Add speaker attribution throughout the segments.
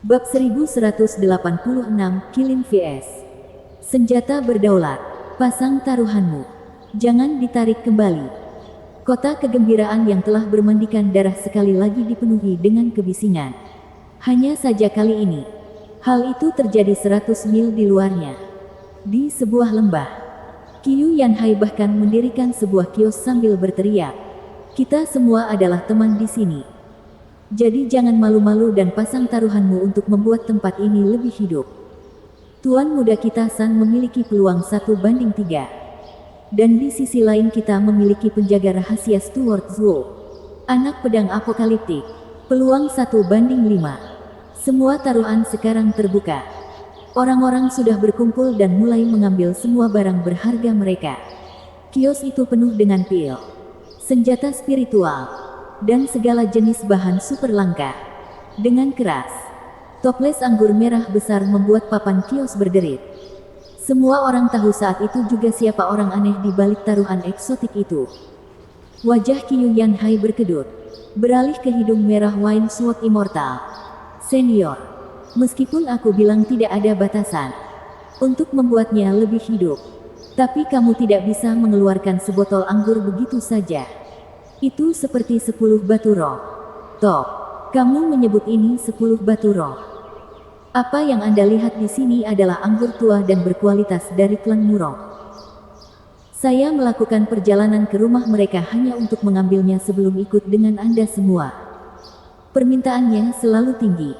Speaker 1: Bab 1186 Kilin vs Senjata berdaulat. Pasang taruhanmu. Jangan ditarik kembali. Kota kegembiraan yang telah bermandikan darah sekali lagi dipenuhi dengan kebisingan. Hanya saja kali ini, hal itu terjadi 100 mil di luarnya. Di sebuah lembah, Qiu Yanhai bahkan mendirikan sebuah kios sambil berteriak, "Kita semua adalah teman di sini. Jadi jangan malu-malu dan pasang taruhanmu untuk membuat tempat ini lebih hidup." Tuan muda kita San memiliki peluang 1/3. Dan di sisi lain kita memiliki penjaga rahasia Stuart Zhuo, anak pedang apokaliptik. Peluang 1/5. Semua taruhan sekarang terbuka. Orang-orang sudah berkumpul dan mulai mengambil semua barang berharga mereka. Kios itu penuh dengan pil, senjata spiritual, dan segala jenis bahan super langka. Dengan keras, toples anggur merah besar membuat papan kios berderit. Semua orang tahu saat itu juga siapa orang aneh di balik taruhan eksotik itu. Wajah Qiu Yanhai berkedut, beralih ke hidung merah Wine Sword Immortal. "Senior, meskipun aku bilang tidak ada batasan untuk membuatnya lebih hidup, tapi kamu tidak bisa mengeluarkan sebotol anggur begitu saja. Itu seperti 10 batu roh. Top, kamu menyebut ini 10 batu roh. Apa yang Anda lihat di sini adalah anggur tua dan berkualitas dari klan Murong. Saya melakukan perjalanan ke rumah mereka hanya untuk mengambilnya sebelum ikut dengan Anda semua. Permintaannya selalu tinggi.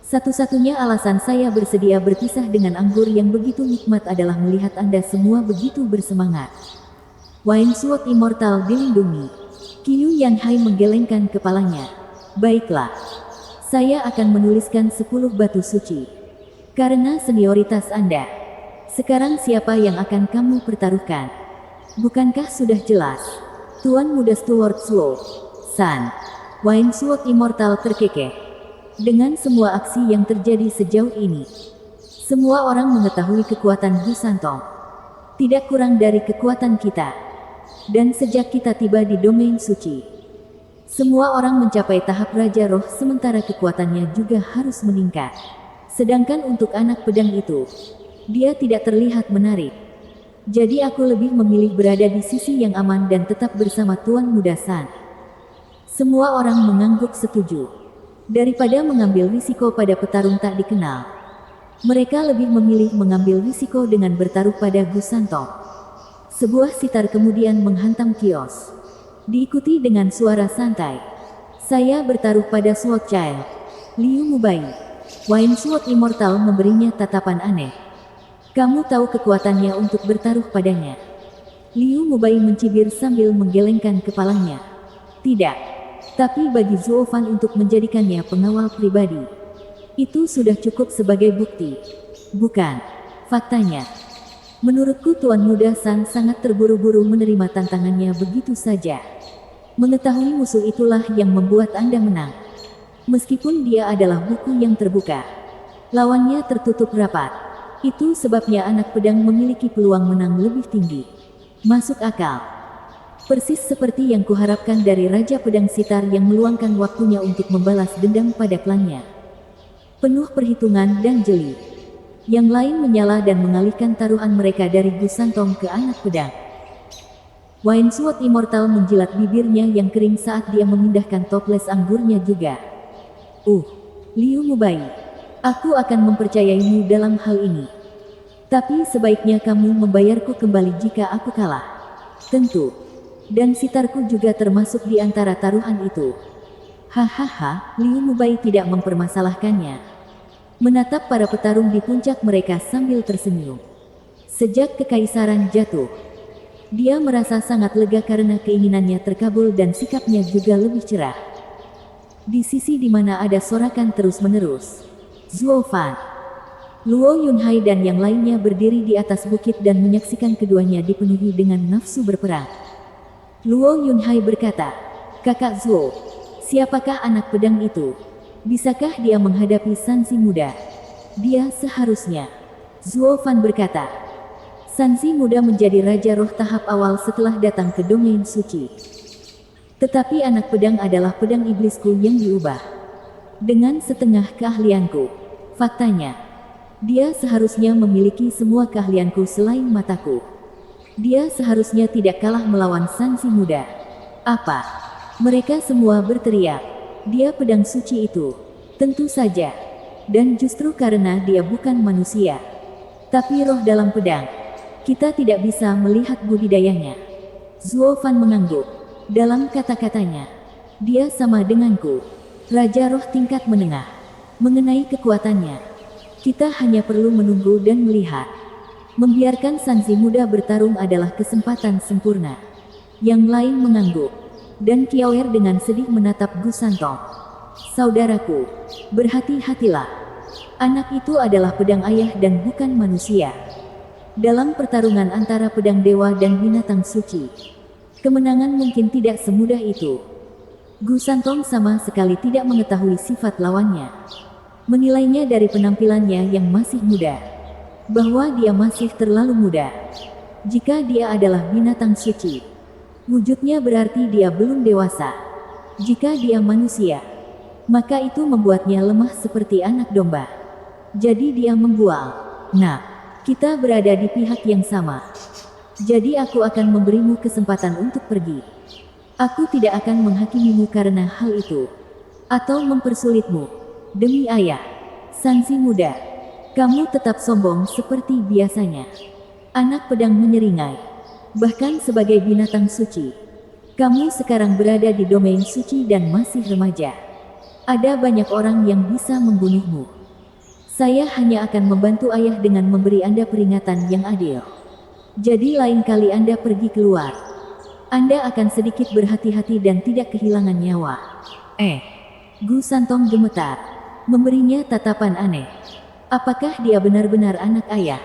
Speaker 1: Satu-satunya alasan saya bersedia berpisah dengan anggur yang begitu nikmat adalah melihat Anda semua begitu bersemangat." Wine Sword Immortal dilindungi. Qiu Yanhai menggelengkan kepalanya. "Baiklah. Saya akan menuliskan 10 batu suci. Karena senioritas Anda. Sekarang siapa yang akan kamu pertaruhkan? Bukankah sudah jelas? Tuan muda Stuart Zhuo, San." Wine Sword Immortal terkekeh. Dengan semua aksi yang terjadi sejauh ini, semua orang mengetahui kekuatan Gu Santong. Tidak kurang dari kekuatan kita. Dan sejak kita tiba di domain suci, semua orang mencapai tahap Raja Roh sementara kekuatannya juga harus meningkat. Sedangkan untuk anak pedang itu, dia tidak terlihat menarik. Jadi aku lebih memilih berada di sisi yang aman dan tetap bersama Tuan Muda San. Semua orang mengangguk setuju. Daripada mengambil risiko pada petarung tak dikenal, mereka lebih memilih mengambil risiko dengan bertaruh pada Gu Santong. Sebuah sitar kemudian menghantam kios. Diikuti dengan suara santai, "Saya bertaruh pada Sword Child, Liu Mubai." Wine Sword Immortal memberinya tatapan aneh. "Kamu tahu kekuatannya untuk bertaruh padanya?" Liu Mubai mencibir sambil menggelengkan kepalanya. "Tidak. Tapi bagi Zhuo Fan untuk menjadikannya pengawal pribadi, itu sudah cukup sebagai bukti. Bukan? Faktanya, menurutku Tuan Muda San sangat terburu-buru menerima tantangannya begitu saja. Mengetahui musuh itulah yang membuat Anda menang. Meskipun dia adalah buku yang terbuka, lawannya tertutup rapat. Itu sebabnya anak pedang memiliki peluang menang lebih tinggi. Masuk akal. Persis seperti yang kuharapkan dari Raja Pedang Sitar yang meluangkan waktunya untuk membalas dendam pada klannya. Penuh perhitungan dan jeli. Yang lain menyala dan mengalihkan taruhan mereka dari Gu Santong ke anak pedang." Wine Sword Immortal menjilat bibirnya yang kering saat dia memindahkan toples anggurnya juga. Liu Mubai, aku akan mempercayaimu dalam hal ini. Tapi sebaiknya kamu membayarku kembali jika aku kalah. Tentu. Dan sitarku juga termasuk di antara taruhan itu." Hahaha, Liu Mubai tidak mempermasalahkannya. Menatap para petarung di puncak mereka sambil tersenyum. Sejak kekaisaran jatuh, dia merasa sangat lega karena keinginannya terkabul dan sikapnya juga lebih cerah. Di sisi di mana ada sorakan terus-menerus, Zhuo Fan, Luo Yunhai dan yang lainnya berdiri di atas bukit dan menyaksikan keduanya dipenuhi dengan nafsu berperang. Luo Yunhai berkata, "Kakak Zhuo, siapakah anak pedang itu? Bisakah dia menghadapi Sansi muda?" "Dia seharusnya." Zhuo Fan berkata. "Sansi muda menjadi Raja Roh tahap awal setelah datang ke domain suci. Tetapi anak pedang adalah pedang iblisku yang diubah. Dengan setengah keahlianku. Faktanya, dia seharusnya memiliki semua keahlianku selain mataku. Dia seharusnya tidak kalah melawan Sansi muda. Apa? Mereka semua berteriak. Dia pedang suci itu. Tentu saja. Dan justru karena dia bukan manusia, tapi roh dalam pedang, kita tidak bisa melihat budidayanya. Zuo Fan mengangguk. Dalam kata-katanya, dia sama denganku. Raja roh tingkat menengah. Mengenai kekuatannya, kita hanya perlu menunggu dan melihat. Membiarkan Sanzi muda bertarung adalah kesempatan sempurna. Yang lain mengangguk. Dan Kiaoer dengan sedih menatap Gu Santong. Saudaraku, berhati-hatilah. Anak itu adalah pedang ayah dan bukan manusia. Dalam pertarungan antara pedang dewa dan binatang suci, kemenangan mungkin tidak semudah itu. Gu Santong sama sekali tidak mengetahui sifat lawannya. Menilainya dari penampilannya yang masih muda, bahwa dia masih terlalu muda. Jika dia adalah binatang suci, wujudnya berarti dia belum dewasa. Jika dia manusia, maka itu membuatnya lemah seperti anak domba. Jadi dia membual. Nah, kita berada di pihak yang sama. Jadi aku akan memberimu kesempatan untuk pergi. Aku tidak akan menghakimimu karena hal itu, atau mempersulitmu. Demi ayah, Sansi muda, kamu tetap sombong seperti biasanya. Anak pedang menyeringai. Bahkan sebagai binatang suci, kamu sekarang berada di domain suci dan masih remaja. Ada banyak orang yang bisa membunuhmu. Saya hanya akan membantu ayah dengan memberi Anda peringatan yang adil. Jadi lain kali Anda pergi keluar, Anda akan sedikit berhati-hati dan tidak kehilangan nyawa. Gu Santong gemetar. Memberinya tatapan aneh. Apakah dia benar-benar anak ayah?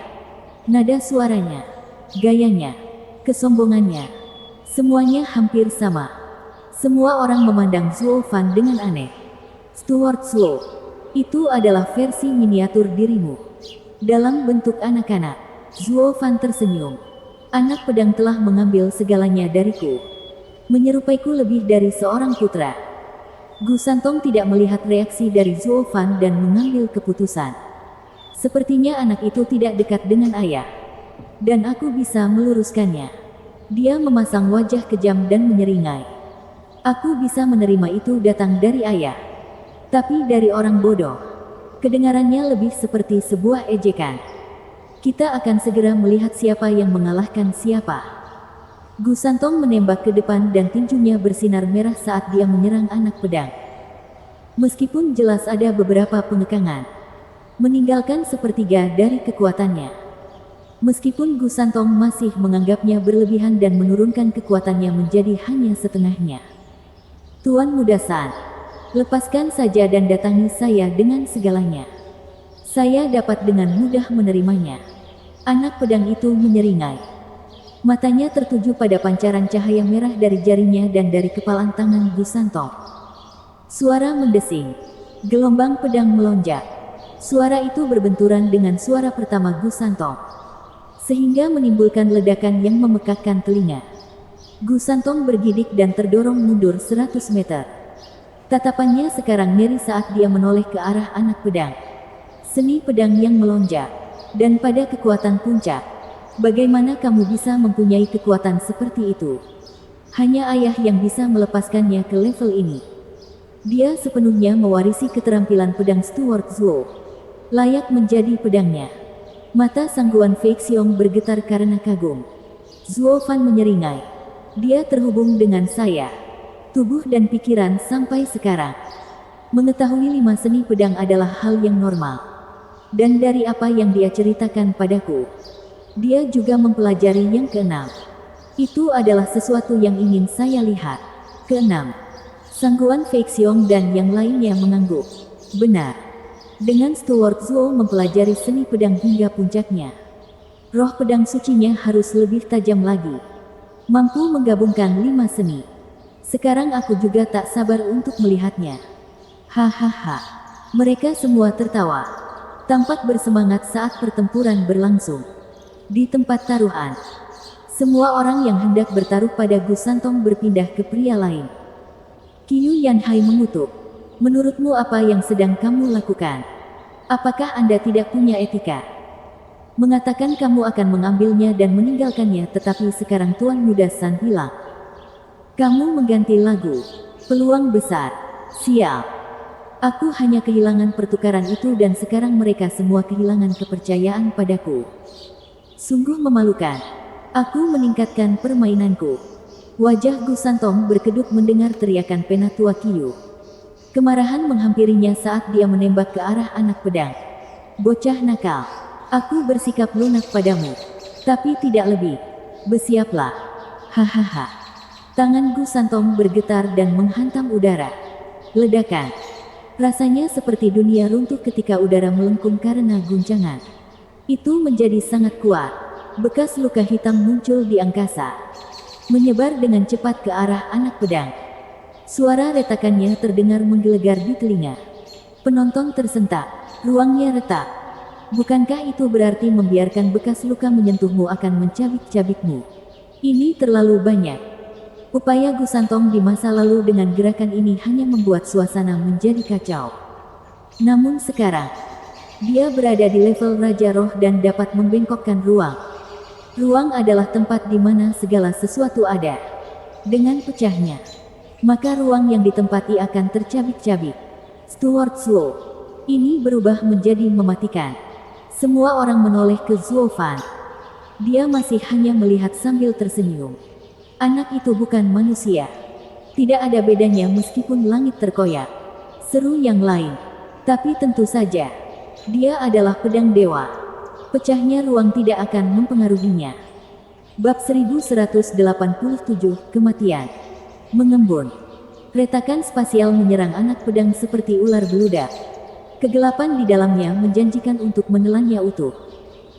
Speaker 1: Nada suaranya, gayanya, kesombongannya, semuanya hampir sama. Semua orang memandang Zuo Fan dengan aneh. Stuart Zuo, itu adalah versi miniatur dirimu. Dalam bentuk anak-anak, Zuo Fan tersenyum. Anak pedang telah mengambil segalanya dariku. Menyerupaiku lebih dari seorang putra. Gu Santong tidak melihat reaksi dari Zuo Fan dan mengambil keputusan. Sepertinya anak itu tidak dekat dengan ayah. Dan aku bisa meluruskannya. Dia memasang wajah kejam dan menyeringai. Aku bisa menerima itu datang dari ayah. Tapi dari orang bodoh. Kedengarannya lebih seperti sebuah ejekan. Kita akan segera melihat siapa yang mengalahkan siapa. Gu Santong menembak ke depan dan tinjunya bersinar merah saat dia menyerang anak pedang. Meskipun jelas ada beberapa pengekangan, meninggalkan sepertiga dari kekuatannya. Meskipun Gu Santong masih menganggapnya berlebihan dan menurunkan kekuatannya menjadi hanya setengahnya. Tuan Muda San, lepaskan saja dan datangi saya dengan segalanya. Saya dapat dengan mudah menerimanya. Anak pedang itu menyeringai. Matanya tertuju pada pancaran cahaya merah dari jarinya dan dari kepalan tangan Gu Santong. Suara mendesing. Gelombang pedang melonjak. Suara itu berbenturan dengan suara pertama Gu Santong, sehingga menimbulkan ledakan yang memekakkan telinga. Gu Santong bergidik dan terdorong mundur 100 meter. Tatapannya sekarang nyeri saat dia menoleh ke arah anak pedang. Seni pedang yang melonjak. Dan pada kekuatan puncak, bagaimana kamu bisa mempunyai kekuatan seperti itu? Hanya ayah yang bisa melepaskannya ke level ini. Dia sepenuhnya mewarisi keterampilan pedang Stuart Zuo. Layak menjadi pedangnya. Mata Sangguan Fei Xiong bergetar karena kagum. Zuo Fan menyeringai. Dia terhubung dengan saya. Tubuh dan pikiran sampai sekarang. Mengetahui 5 seni pedang adalah hal yang normal. Dan dari apa yang dia ceritakan padaku, dia juga mempelajari yang keenam. Itu adalah sesuatu yang ingin saya lihat. Keenam. Sangguan Fei Xiong dan yang lainnya mengangguk. Benar. Dengan Stuart Zuo mempelajari seni pedang hingga puncaknya, roh pedang sucinya harus lebih tajam lagi. Mampu menggabungkan 5 seni. Sekarang aku juga tak sabar untuk melihatnya. Hahaha. Mereka semua tertawa. Tampak bersemangat saat pertempuran berlangsung. Di tempat taruhan, semua orang yang hendak bertaruh pada Gu Santong berpindah ke pria lain. Qiu Yanhai mengutuk. Menurutmu apa yang sedang kamu lakukan? Apakah Anda tidak punya etika? Mengatakan kamu akan mengambilnya dan meninggalkannya, tetapi sekarang Tuan Muda San hilang. Kamu mengganti lagu. Peluang besar. Sial. Aku hanya kehilangan pertukaran itu dan sekarang mereka semua kehilangan kepercayaan padaku. Sungguh memalukan. Aku meningkatkan permainanku. Wajah Gu Santong berkedut mendengar teriakan Penatua Kiyu. Kemarahan menghampirinya saat dia menembak ke arah anak pedang. Bocah nakal. Aku bersikap lunak padamu. Tapi tidak lebih. Bersiaplah. Hahaha. Tangan Gu Santong bergetar dan menghantam udara. Ledakan. Rasanya seperti dunia runtuh ketika udara melengkung karena guncangan. Itu menjadi sangat kuat. Bekas luka hitam muncul di angkasa. Menyebar dengan cepat ke arah anak pedang. Suara retakannya terdengar menggelegar di telinga. Penonton tersentak. Ruangnya retak. Bukankah itu berarti membiarkan bekas luka menyentuhmu akan mencabik-cabikmu? Ini terlalu banyak. Upaya Gu Santong di masa lalu dengan gerakan ini hanya membuat suasana menjadi kacau. Namun sekarang, dia berada di level Raja Roh dan dapat membengkokkan ruang. Ruang adalah tempat di mana segala sesuatu ada. Dengan pecahnya, maka ruang yang ditempati akan tercabik-cabik. Stuart Slow. Ini berubah menjadi mematikan. Semua orang menoleh ke Zhuo Fan. Dia masih hanya melihat sambil tersenyum. Anak itu bukan manusia. Tidak ada bedanya meskipun langit terkoyak. Seru yang lain. Tapi tentu saja, dia adalah pedang dewa. Pecahnya ruang tidak akan mempengaruhinya. Bab 1187, Kematian. Mengembun. Retakan spasial menyerang anak pedang seperti ular beludak. Kegelapan di dalamnya menjanjikan untuk menelannya utuh.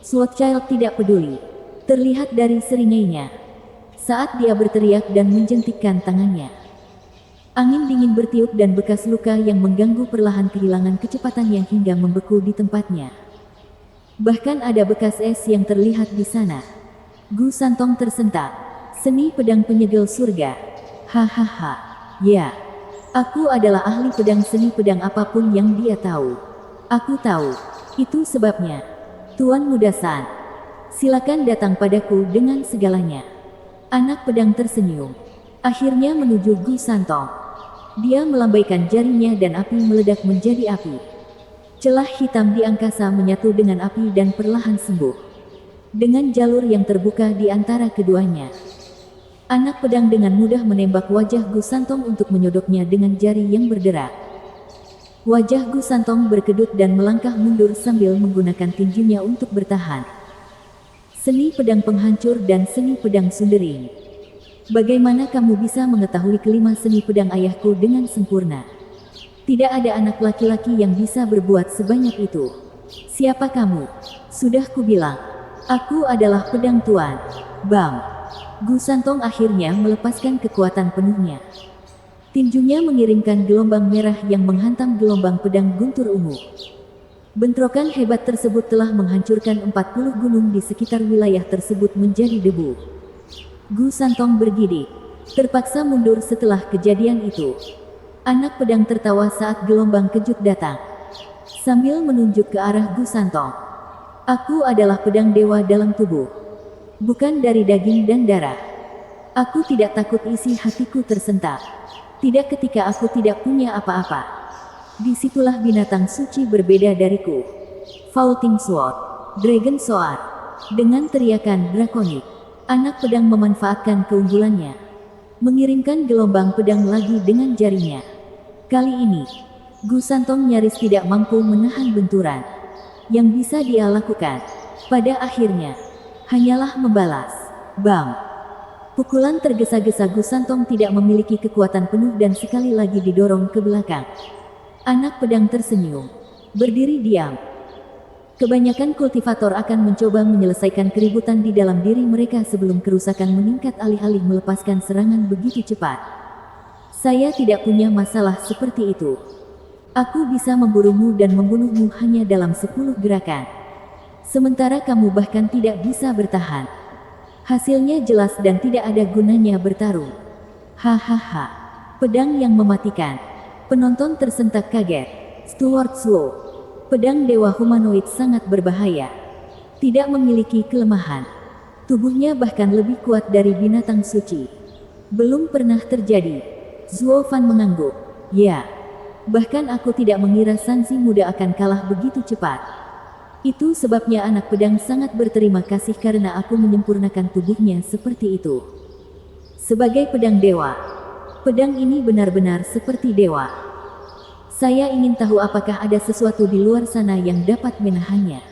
Speaker 1: Swordchild tidak peduli. Terlihat dari seringainya. Saat dia berteriak dan menjentikkan tangannya. Angin dingin bertiup dan bekas luka yang mengganggu perlahan kehilangan kecepatannya hingga membeku di tempatnya. Bahkan ada bekas es yang terlihat di sana. Gu Santong tersentak. Seni pedang penyegel surga. Hahaha. Ya. Aku adalah ahli pedang, seni pedang apapun yang dia tahu. Aku tahu. Itu sebabnya. Tuan Muda San. Silakan datang padaku dengan segalanya. Anak pedang tersenyum. Akhirnya menuju Gu Santong. Dia melambaikan jarinya dan api meledak menjadi api. Celah hitam di angkasa menyatu dengan api dan perlahan sembuh. Dengan jalur yang terbuka di antara keduanya. Anak pedang dengan mudah menembak wajah Gu Santong untuk menyodoknya dengan jari yang berderak. Wajah Gu Santong berkedut dan melangkah mundur sambil menggunakan tinjunya untuk bertahan. Seni pedang penghancur dan seni pedang sundering. Bagaimana kamu bisa mengetahui kelima seni pedang ayahku dengan sempurna? Tidak ada anak laki-laki yang bisa berbuat sebanyak itu. Siapa kamu? Sudah kubilang. Aku adalah pedang tuan. Bam. Gu Santong akhirnya melepaskan kekuatan penuhnya. Tinjunya mengirimkan gelombang merah yang menghantam gelombang pedang guntur ungu. Bentrokan hebat tersebut telah menghancurkan 40 gunung di sekitar wilayah tersebut menjadi debu. Gu Santong bergidik. Terpaksa mundur setelah kejadian itu. Anak pedang tertawa saat gelombang kejut datang. Sambil menunjuk ke arah Gu Santong. Aku adalah pedang dewa dalam tubuh. Bukan dari daging dan darah. Aku tidak takut, isi hatiku tersentak. Tidak ketika aku tidak punya apa-apa. Disitulah binatang suci berbeda dariku. Faulting Sword. Dragon Sword. Dengan teriakan drakonik, anak pedang memanfaatkan keunggulannya. Mengirimkan gelombang pedang lagi dengan jarinya. Kali ini, Gu Santong nyaris tidak mampu menahan benturan. Yang bisa dia lakukan, pada akhirnya, hanyalah membalas. Bam! Pukulan tergesa-gesa Gu Santong tidak memiliki kekuatan penuh dan sekali lagi didorong ke belakang. Anak pedang tersenyum. Berdiri diam. Kebanyakan kultivator akan mencoba menyelesaikan keributan di dalam diri mereka sebelum kerusakan meningkat alih-alih melepaskan serangan begitu cepat. Saya tidak punya masalah seperti itu. Aku bisa memburumu dan membunuhmu hanya dalam 10 gerakan. Sementara kamu bahkan tidak bisa bertahan. Hasilnya jelas dan tidak ada gunanya bertarung. Hahaha. Pedang yang mematikan. Penonton tersentak kaget. Stuart Slow, pedang dewa humanoid sangat berbahaya. Tidak memiliki kelemahan. Tubuhnya bahkan lebih kuat dari binatang suci. Belum pernah terjadi. Zuo Fan mengangguk. Ya. Bahkan aku tidak mengira Sanzi muda akan kalah begitu cepat. Itu sebabnya anak pedang sangat berterima kasih karena aku menyempurnakan tubuhnya seperti itu. Sebagai pedang dewa, pedang ini benar-benar seperti dewa. Saya ingin tahu apakah ada sesuatu di luar sana yang dapat menahannya.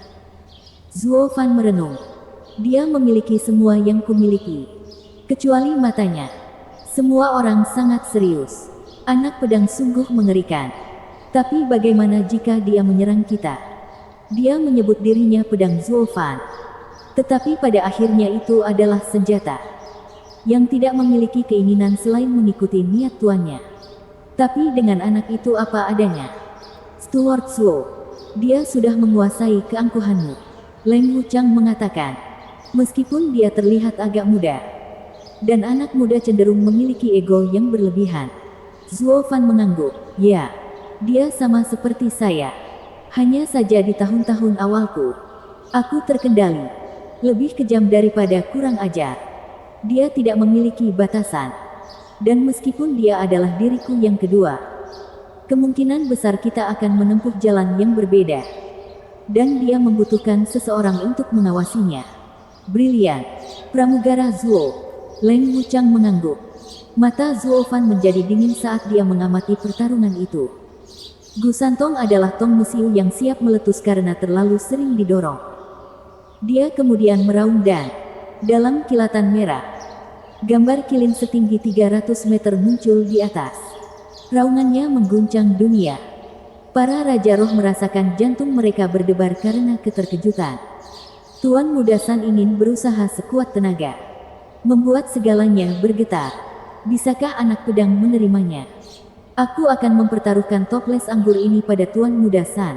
Speaker 1: Zuo Fan merenung. Dia memiliki semua yang kumiliki. Kecuali matanya. Semua orang sangat serius. Anak pedang sungguh mengerikan. Tapi bagaimana jika dia menyerang kita? Dia menyebut dirinya pedang Zuo Fan. Tetapi pada akhirnya itu adalah senjata yang tidak memiliki keinginan selain mengikuti niat tuannya. Tapi dengan anak itu apa adanya. Stuart Slow, dia sudah menguasai keangkuhanmu. Leng Wuchang mengatakan. Meskipun dia terlihat agak muda. Dan anak muda cenderung memiliki ego yang berlebihan. Zuo Fan mengangguk. Ya, dia sama seperti saya. Hanya saja di tahun-tahun awalku, aku terkendali. Lebih kejam daripada kurang ajar. Dia tidak memiliki batasan. Dan meskipun dia adalah diriku yang kedua, kemungkinan besar kita akan menempuh jalan yang berbeda. Dan dia membutuhkan seseorang untuk mengawasinya. Brilian. Pramugara Zuo. Leng Wuchang mengangguk. Mata Zuo Fan menjadi dingin saat dia mengamati pertarungan itu. Gu Santong adalah tong mesiu yang siap meletus karena terlalu sering didorong. Dia kemudian meraung dan, dalam kilatan merah, gambar kilin setinggi 300 meter muncul di atas. Raungannya mengguncang dunia. Para Raja Roh merasakan jantung mereka berdebar karena keterkejutan. Tuan Muda San ingin berusaha sekuat tenaga. Membuat segalanya bergetar. Bisakah anak pedang menerimanya? Aku akan mempertaruhkan toples anggur ini pada Tuan Muda San.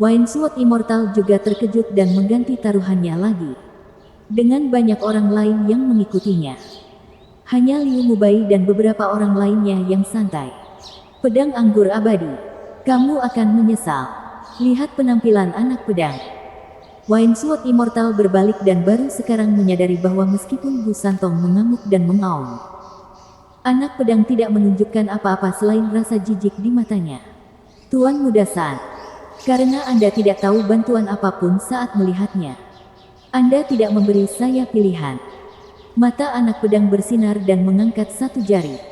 Speaker 1: Wine Sword Immortal juga terkejut dan mengganti taruhannya lagi. Dengan banyak orang lain yang mengikutinya. Hanya Liu Mubai dan beberapa orang lainnya yang santai. Pedang anggur abadi. Kamu akan menyesal. Lihat penampilan anak pedang. Wine Sword Immortal berbalik dan baru sekarang menyadari bahwa meskipun Gu Santong mengamuk dan mengaum, anak pedang tidak menunjukkan apa-apa selain rasa jijik di matanya. Tuan Muda San, karena Anda tidak tahu bantuan apapun saat melihatnya. Anda tidak memberi saya pilihan. Mata anak pedang bersinar dan mengangkat satu jari.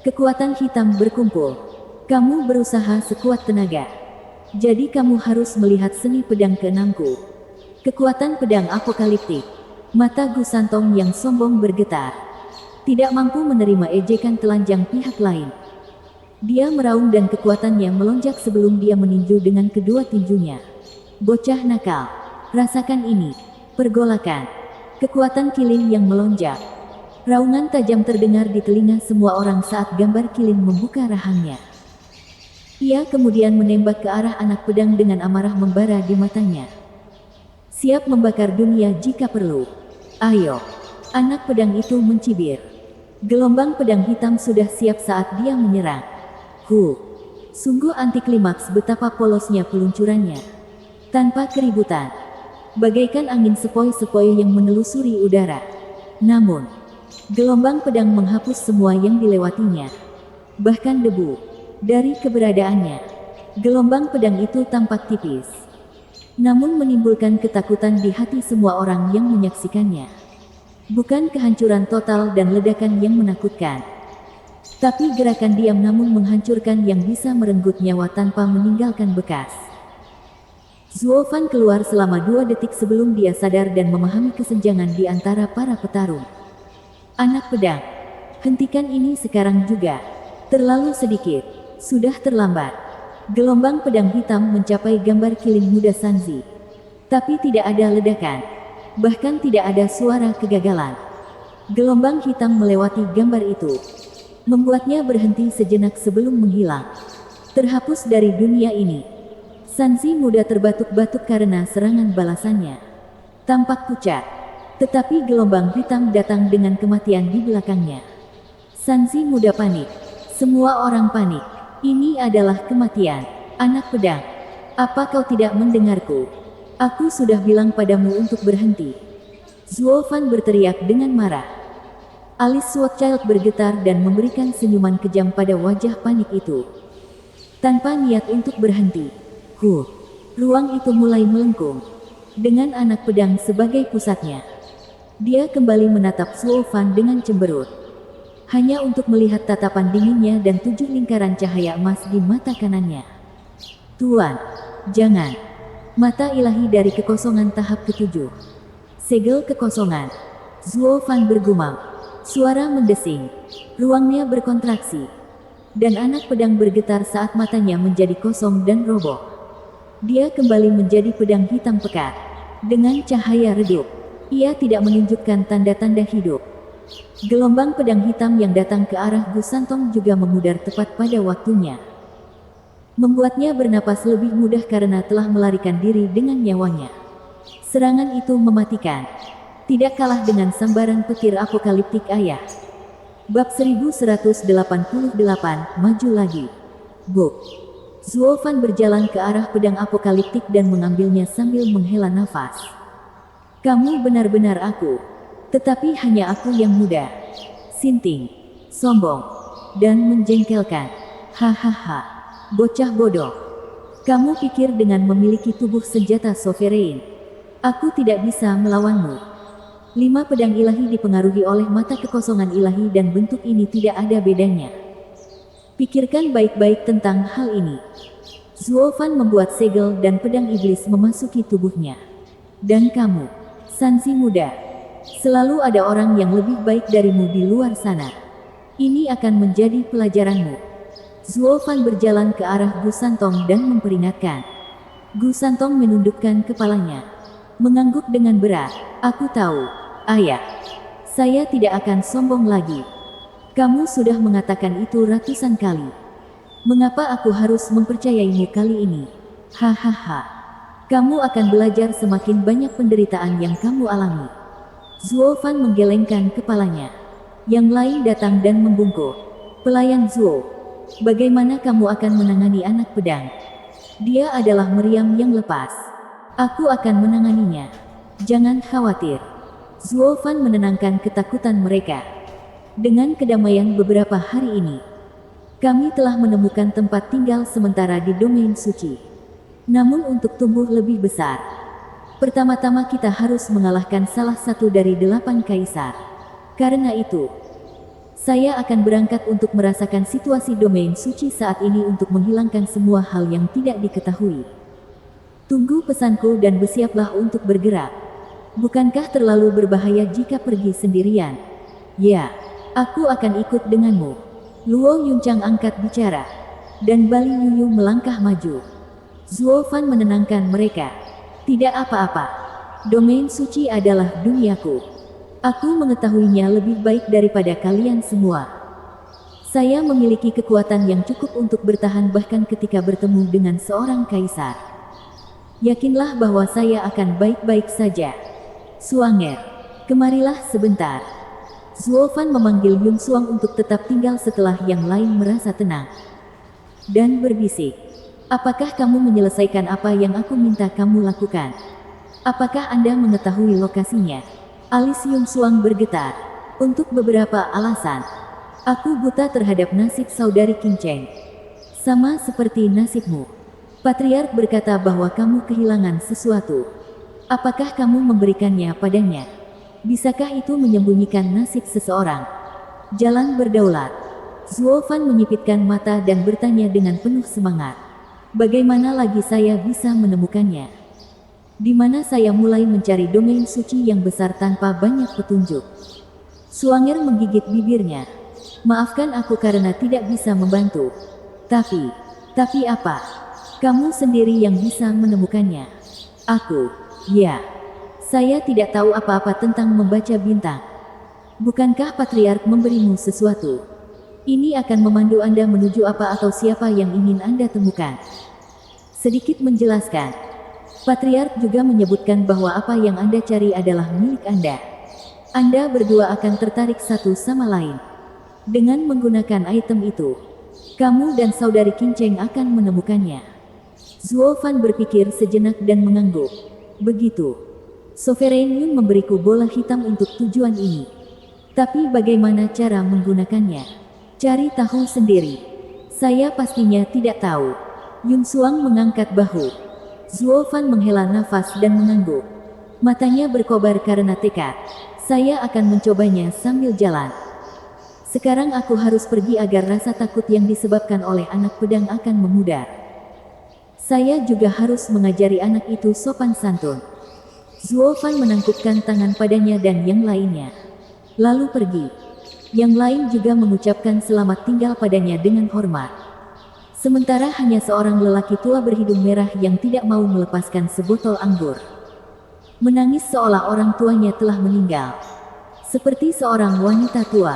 Speaker 1: Kekuatan hitam berkumpul. Kamu berusaha sekuat tenaga. Jadi kamu harus melihat seni pedang keenamku. Kekuatan pedang apokaliptik. Mata Gu Santong yang sombong bergetar. Tidak mampu menerima ejekan telanjang pihak lain. Dia meraung dan kekuatannya melonjak sebelum dia meninju dengan kedua tinjunya. Bocah nakal. Rasakan ini. Pergolakan. Kekuatan kilin yang melonjak. Raungan tajam terdengar di telinga semua orang saat gambar kilin membuka rahangnya. Ia kemudian menembak ke arah anak pedang dengan amarah membara di matanya. Siap membakar dunia jika perlu. Ayo. Anak pedang itu mencibir. Gelombang pedang hitam sudah siap saat dia menyerang. Sungguh anti klimaks betapa polosnya peluncurannya. Tanpa keributan. Bagaikan angin sepoi-sepoi yang menelusuri udara. Namun, gelombang pedang menghapus semua yang dilewatinya. Bahkan debu. Dari keberadaannya, gelombang pedang itu tampak tipis. Namun menimbulkan ketakutan di hati semua orang yang menyaksikannya. Bukan kehancuran total dan ledakan yang menakutkan. Tapi gerakan diam namun menghancurkan yang bisa merenggut nyawa tanpa meninggalkan bekas. Zuo Fan keluar selama 2 detik sebelum dia sadar dan memahami kesenjangan di antara para petarung. Anak pedang, hentikan ini sekarang juga. Terlalu sedikit, sudah terlambat. Gelombang pedang hitam mencapai gambar kilin muda Sanzi. Tapi tidak ada ledakan. Bahkan tidak ada suara kegagalan. Gelombang hitam melewati gambar itu. Membuatnya berhenti sejenak sebelum menghilang. Terhapus dari dunia ini. Sanzi muda terbatuk-batuk karena serangan balasannya. Tampak pucat. Tetapi gelombang hitam datang dengan kematian di belakangnya. Sanzi muda panik. Semua orang panik. Ini adalah kematian. Anak pedang. Apa kau tidak mendengarku? Aku sudah bilang padamu untuk berhenti. Zuo Fan berteriak dengan marah. Alis Swordchild bergetar dan memberikan senyuman kejam pada wajah panik itu. Tanpa niat untuk berhenti. Ruang itu mulai melengkung. Dengan anak pedang sebagai pusatnya. Dia kembali menatap Zuo Fan dengan cemberut. Hanya untuk melihat tatapan dinginnya dan 7 lingkaran cahaya emas di mata kanannya. Tuan, jangan. Mata ilahi dari kekosongan tahap ke-7. Segel kekosongan. Zuo Fan bergumam. Suara mendesing. Ruangnya berkontraksi. Dan anak pedang bergetar saat matanya menjadi kosong dan roboh. Dia kembali menjadi pedang hitam pekat. Dengan cahaya redup. Ia tidak menunjukkan tanda-tanda hidup. Gelombang pedang hitam yang datang ke arah Gu Santong juga memudar tepat pada waktunya. Membuatnya bernapas lebih mudah karena telah melarikan diri dengan nyawanya. Serangan itu mematikan. Tidak kalah dengan sambaran petir apokaliptik ayah. Bab 1188, maju lagi. Buk. Zuo Fan berjalan ke arah pedang apokaliptik dan mengambilnya sambil menghela nafas. Kamu benar-benar aku. Tetapi hanya aku yang muda. Sinting. Sombong. Dan menjengkelkan. Hahaha. Bocah bodoh. Kamu pikir dengan memiliki tubuh senjata sovereign, aku tidak bisa melawanmu. 5 pedang ilahi dipengaruhi oleh mata kekosongan ilahi dan bentuk ini tidak ada bedanya. Pikirkan baik-baik tentang hal ini. Zuo Fan membuat segel dan pedang iblis memasuki tubuhnya. Dan kamu, Sanzi muda. Selalu ada orang yang lebih baik darimu di luar sana. Ini akan menjadi pelajaranmu. Zuo Fan berjalan ke arah Gu Santong dan memperingatkan. Gu Santong menundukkan kepalanya. Mengangguk dengan berat. Aku tahu, ayah. Saya tidak akan sombong lagi. Kamu sudah mengatakan itu ratusan kali. Mengapa aku harus mempercayaimu kali ini? Hahaha. Kamu akan belajar semakin banyak penderitaan yang kamu alami. Zuo Fan menggelengkan kepalanya. Yang lain datang dan membungkuk. Pelayan Zuo, bagaimana kamu akan menangani anak pedang? Dia adalah meriam yang lepas. Aku akan menanganinya. Jangan khawatir. Zuo Fan menenangkan ketakutan mereka. Dengan kedamaian beberapa hari ini, kami telah menemukan tempat tinggal sementara di domain suci. Namun untuk tumbuh lebih besar, pertama-tama kita harus mengalahkan salah satu dari 8 kaisar. Karena itu, saya akan berangkat untuk merasakan situasi domain suci saat ini untuk menghilangkan semua hal yang tidak diketahui. Tunggu pesanku dan bersiaplah untuk bergerak. Bukankah terlalu berbahaya jika pergi sendirian? Ya, aku akan ikut denganmu. Luo Yunchang angkat bicara. Dan Bali Yuyu melangkah maju. Zuo Fan menenangkan mereka. Tidak apa-apa. Domain suci adalah duniaku. Aku mengetahuinya lebih baik daripada kalian semua. Saya memiliki kekuatan yang cukup untuk bertahan bahkan ketika bertemu dengan seorang kaisar. Yakinlah bahwa saya akan baik-baik saja. Suanger, kemarilah sebentar. Zuo Fan memanggil Yun Suang untuk tetap tinggal setelah yang lain merasa tenang. Dan berbisik. Apakah kamu menyelesaikan apa yang aku minta kamu lakukan? Apakah Anda mengetahui lokasinya? Alis Yun Suang bergetar. Untuk beberapa alasan. Aku buta terhadap nasib saudari Qin Cheng. Sama seperti nasibmu. Patriark berkata bahwa kamu kehilangan sesuatu. Apakah kamu memberikannya padanya? Bisakah itu menyembunyikan nasib seseorang? Jalan berdaulat. Zuo Fan menyipitkan mata dan bertanya dengan penuh semangat. Bagaimana lagi saya bisa menemukannya? Di mana saya mulai mencari domain suci yang besar tanpa banyak petunjuk? Suanger menggigit bibirnya. Maafkan aku karena tidak bisa membantu. Tapi apa? Kamu sendiri yang bisa menemukannya. Aku, ya. Saya tidak tahu apa-apa tentang membaca bintang. Bukankah Patriark memberimu sesuatu? Ini akan memandu Anda menuju apa atau siapa yang ingin Anda temukan. Sedikit menjelaskan. Patriark juga menyebutkan bahwa apa yang Anda cari adalah milik Anda. Anda berdua akan tertarik satu sama lain. Dengan menggunakan item itu, kamu dan saudari Qingcheng akan menemukannya. Zuo Fan berpikir sejenak dan mengangguk. Begitu. Sovereign Yun memberiku bola hitam untuk tujuan ini. Tapi bagaimana cara menggunakannya? Cari tahu sendiri. Saya pastinya tidak tahu. Yun Suang mengangkat bahu. Zuo Fan menghela nafas dan mengangguk. Matanya berkobar karena tekad. Saya akan mencobanya sambil jalan. Sekarang aku harus pergi agar rasa takut yang disebabkan oleh anak pedang akan memudar. Saya juga harus mengajari anak itu sopan santun. Zuo Fan menangkupkan tangan padanya dan yang lainnya. Lalu pergi. Yang lain juga mengucapkan selamat tinggal padanya dengan hormat. Sementara hanya seorang lelaki tua berhidung merah yang tidak mau melepaskan sebotol anggur. Menangis seolah orang tuanya telah meninggal. Seperti seorang wanita tua.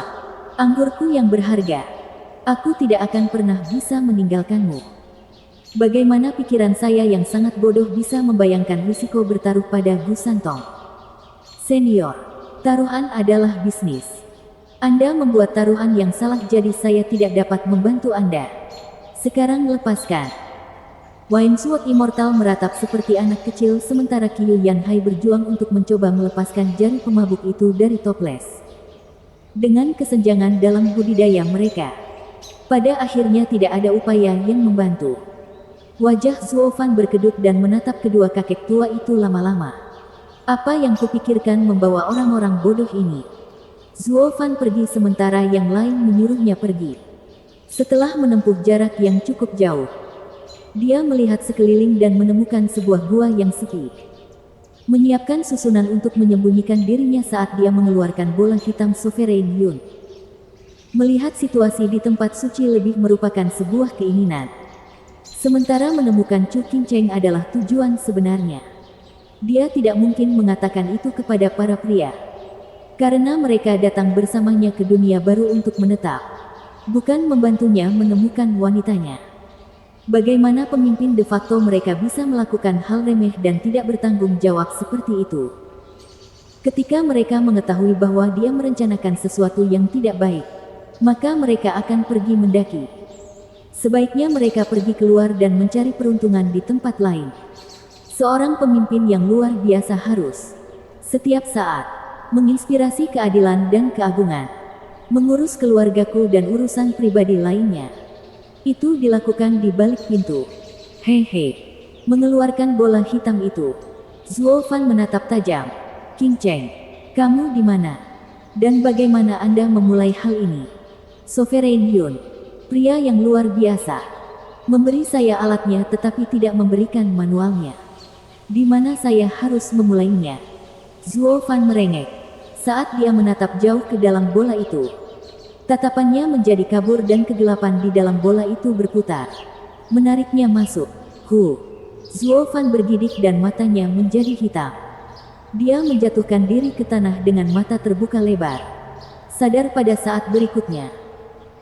Speaker 1: Anggurku yang berharga. Aku tidak akan pernah bisa meninggalkanmu. Bagaimana pikiran saya yang sangat bodoh bisa membayangkan risiko bertaruh pada Gu Santong. Senior, taruhan adalah bisnis. Anda membuat taruhan yang salah jadi saya tidak dapat membantu Anda. Sekarang lepaskan. Wine Sword Immortal meratap seperti anak kecil sementara Qiu Yanhai berjuang untuk mencoba melepaskan jari pemabuk itu dari toples. Dengan kesenjangan dalam budidaya mereka, pada akhirnya tidak ada upaya yang membantu. Wajah Zuo Fan berkedut dan menatap kedua kakek tua itu lama-lama. Apa yang kupikirkan membawa orang-orang bodoh ini? Zuo Fan pergi sementara yang lain menyuruhnya pergi. Setelah menempuh jarak yang cukup jauh, dia melihat sekeliling dan menemukan sebuah gua yang sepi. Menyiapkan susunan untuk menyembunyikan dirinya saat dia mengeluarkan bola hitam Sovereign Yun. Melihat situasi di tempat suci lebih merupakan sebuah keinginan. Sementara menemukan Chu Qingcheng adalah tujuan sebenarnya. Dia tidak mungkin mengatakan itu kepada para pria. Karena mereka datang bersamanya ke dunia baru untuk menetap. Bukan membantunya menemukan wanitanya. Bagaimana pemimpin de facto mereka bisa melakukan hal remeh dan tidak bertanggung jawab seperti itu? Ketika mereka mengetahui bahwa dia merencanakan sesuatu yang tidak baik, maka mereka akan pergi mendaki. Sebaiknya mereka pergi keluar dan mencari peruntungan di tempat lain. Seorang pemimpin yang luar biasa harus setiap saat menginspirasi keadilan dan keagungan, mengurus keluargaku dan urusan pribadi lainnya. Itu dilakukan di balik pintu. Hehe. Mengeluarkan bola hitam itu, Zuo Fan menatap tajam. Qingcheng, kamu di mana? Dan bagaimana Anda memulai hal ini? Sovereign Yun, pria yang luar biasa, memberi saya alatnya tetapi tidak memberikan manualnya. Di mana saya harus memulainya? Zuo Fan merengek saat dia menatap jauh ke dalam bola itu. Tatapannya menjadi kabur dan kegelapan di dalam bola itu berputar, menariknya masuk. Zuo Fan bergidik dan matanya menjadi hitam. Dia menjatuhkan diri ke tanah dengan mata terbuka lebar, sadar pada saat berikutnya.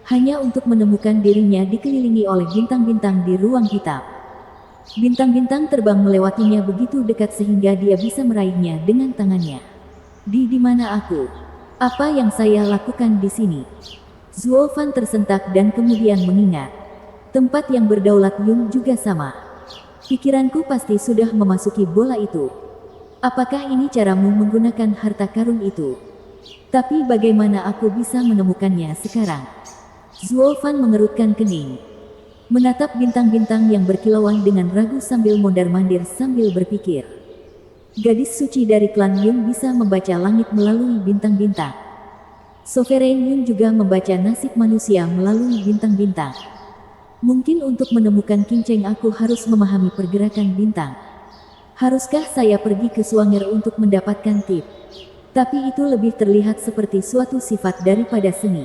Speaker 1: Hanya untuk menemukan dirinya dikelilingi oleh bintang-bintang di ruang hitam. Bintang-bintang terbang melewatinya begitu dekat sehingga dia bisa meraihnya dengan tangannya. Di mana aku? Apa yang saya lakukan di sini? Zuo Fan tersentak dan kemudian mengingat. Tempat yang berdaulat Yun juga sama. Pikiranku pasti sudah memasuki bola itu. Apakah ini caramu menggunakan harta karun itu? Tapi bagaimana aku bisa menemukannya sekarang? Zuo Fan mengerutkan kening, menatap bintang-bintang yang berkilauan dengan ragu sambil mondar-mandir sambil berpikir. Gadis suci dari klan Yun bisa membaca langit melalui bintang-bintang. Sovereign Yun juga membaca nasib manusia melalui bintang-bintang. Mungkin untuk menemukan Qingcheng aku harus memahami pergerakan bintang. Haruskah saya pergi ke Suanger untuk mendapatkan tip? Tapi itu lebih terlihat seperti suatu sifat daripada seni.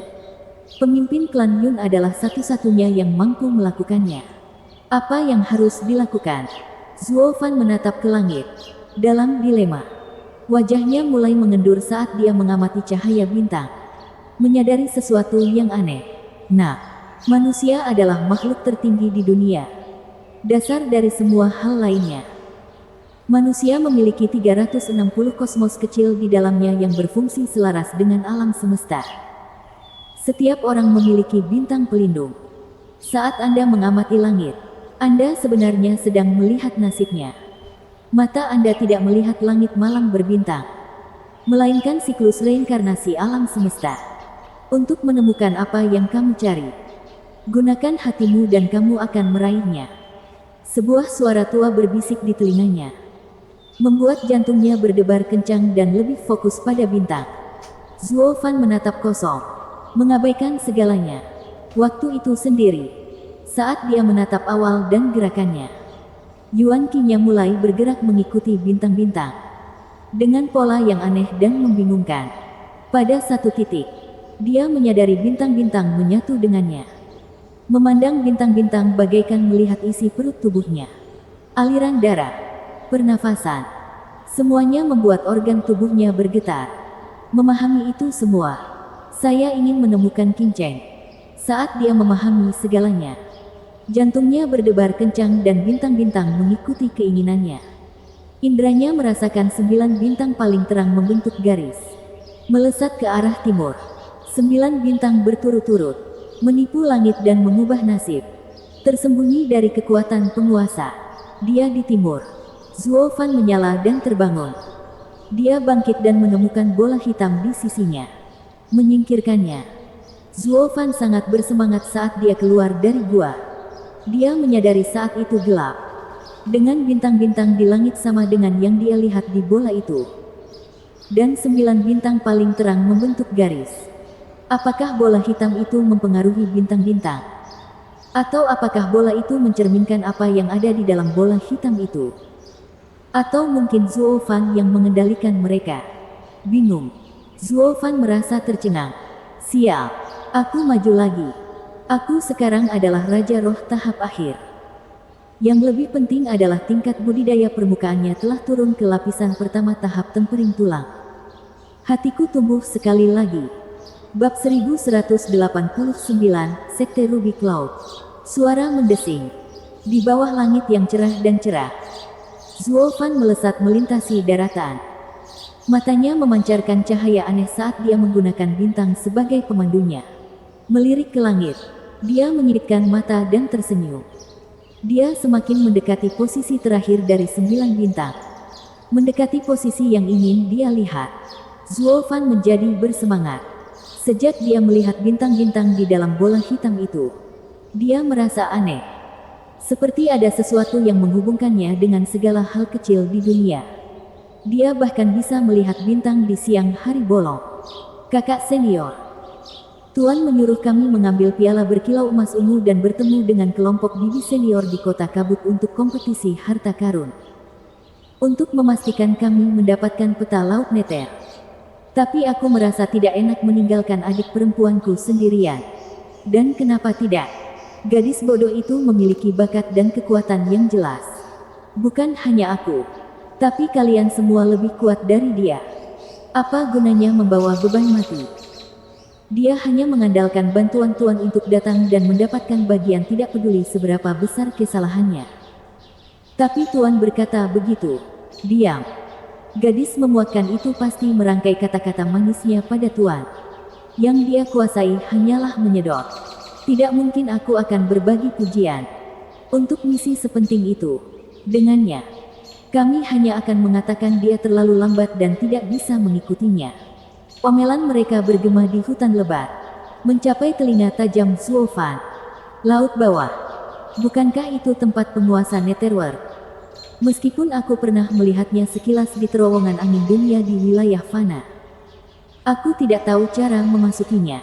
Speaker 1: Pemimpin klan Yun adalah satu-satunya yang mampu melakukannya. Apa yang harus dilakukan? Zuo Fan menatap ke langit dalam dilema. Wajahnya mulai mengendur saat dia mengamati cahaya bintang. Menyadari sesuatu yang aneh. Nah, manusia adalah makhluk tertinggi di dunia. Dasar dari semua hal lainnya. Manusia memiliki 360 kosmos kecil di dalamnya yang berfungsi selaras dengan alam semesta. Setiap orang memiliki bintang pelindung. Saat Anda mengamati langit, Anda sebenarnya sedang melihat nasibnya. Mata Anda tidak melihat langit malang berbintang, melainkan siklus reinkarnasi alam semesta. Untuk menemukan apa yang kamu cari, gunakan hatimu dan kamu akan meraihnya. Sebuah suara tua berbisik di telinganya, membuat jantungnya berdebar kencang dan lebih fokus pada bintang. Zuo Fan menatap kosong, mengabaikan segalanya. Waktu itu sendiri, saat dia menatap awal dan gerakannya, Yuan Qi-nya mulai bergerak mengikuti bintang-bintang dengan pola yang aneh dan membingungkan. Pada satu titik, dia menyadari bintang-bintang menyatu dengannya. Memandang bintang-bintang bagaikan melihat isi perut tubuhnya. Aliran darah, pernafasan, semuanya membuat organ tubuhnya bergetar. Memahami itu semua, saya ingin menemukan Qin Cheng. Saat dia memahami segalanya, jantungnya berdebar kencang dan bintang-bintang mengikuti keinginannya. Indranya merasakan 9 bintang paling terang membentuk garis, melesat ke arah timur. 9 bintang berturut-turut, menipu langit dan mengubah nasib. Tersembunyi dari kekuatan penguasa, dia di timur. Zuo Fan menyala dan terbangun. Dia bangkit dan menemukan bola hitam di sisinya, menyingkirkannya. Zuo Fan sangat bersemangat saat dia keluar dari gua. Dia menyadari saat itu gelap, dengan bintang-bintang di langit sama dengan yang dia lihat di bola itu. Dan 9 bintang paling terang membentuk garis. Apakah bola hitam itu mempengaruhi bintang-bintang? Atau apakah bola itu mencerminkan apa yang ada di dalam bola hitam itu? Atau mungkin Zuo Fan yang mengendalikan mereka? Bingung. Zuo Fan merasa tercengang. Sial, aku maju lagi. Aku sekarang adalah Raja Roh tahap akhir. Yang lebih penting adalah tingkat budidaya permukaannya telah turun ke lapisan pertama tahap tempering tulang. Hatiku tumbuh sekali lagi. Bab 1189, Sekte Ruby Cloud. Suara mendesing. Di bawah langit yang cerah dan cerah, Zuo Fan melesat melintasi daratan. Matanya memancarkan cahaya aneh saat dia menggunakan bintang sebagai pemandunya. Melirik ke langit, dia menyipitkan mata dan tersenyum. Dia semakin mendekati posisi terakhir dari 9 bintang. Mendekati posisi yang ingin dia lihat. Zuo Fan menjadi bersemangat. Sejak dia melihat bintang-bintang di dalam bola hitam itu, dia merasa aneh. Seperti ada sesuatu yang menghubungkannya dengan segala hal kecil di dunia. Dia bahkan bisa melihat bintang di siang hari bolong. Kakak senior, Tuan menyuruh kami mengambil piala berkilau emas ungu dan bertemu dengan kelompok bibi senior di kota Kabut untuk kompetisi harta karun. Untuk memastikan kami mendapatkan peta laut neter. Tapi aku merasa tidak enak meninggalkan adik perempuanku sendirian. Dan kenapa tidak? Gadis bodoh itu memiliki bakat dan kekuatan yang jelas. Bukan hanya aku, tapi kalian semua lebih kuat dari dia. Apa gunanya membawa beban mati? Dia hanya mengandalkan bantuan Tuan untuk datang dan mendapatkan bagian, tidak peduli seberapa besar kesalahannya. Tapi Tuan berkata begitu. Diam. Gadis memuatkan itu pasti merangkai kata-kata manisnya pada Tuan. Yang dia kuasai hanyalah menyedot. Tidak mungkin aku akan berbagi pujian. Untuk misi sepenting itu, dengannya, kami hanya akan mengatakan dia terlalu lambat dan tidak bisa mengikutinya. Omelan mereka bergema di hutan lebat, mencapai telinga tajam Zuo Fan. Laut bawah. Bukankah itu tempat penguasa Netherworld? Meskipun aku pernah melihatnya sekilas di terowongan angin dunia di wilayah Fana, aku tidak tahu cara memasukinya.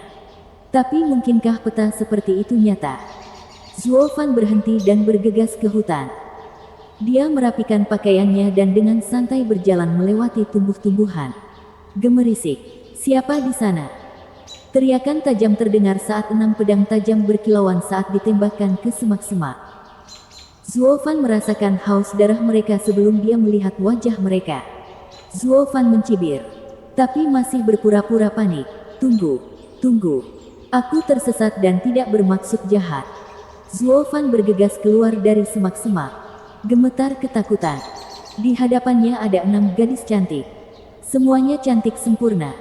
Speaker 1: Tapi mungkinkah peta seperti itu nyata? Zuo Fan berhenti dan bergegas ke hutan. Dia merapikan pakaiannya dan dengan santai berjalan melewati tumbuh-tumbuhan. Gemerisik. Siapa di sana? Teriakan tajam terdengar saat 6 pedang tajam berkilauan saat ditembakkan ke semak-semak. Zuo Fan merasakan haus darah mereka sebelum dia melihat wajah mereka. Zuo Fan mencibir, tapi masih berpura-pura panik. Tunggu, tunggu. Aku tersesat dan tidak bermaksud jahat. Zuo Fan bergegas keluar dari semak-semak, gemetar ketakutan. Di hadapannya ada 6 gadis cantik. Semuanya cantik sempurna.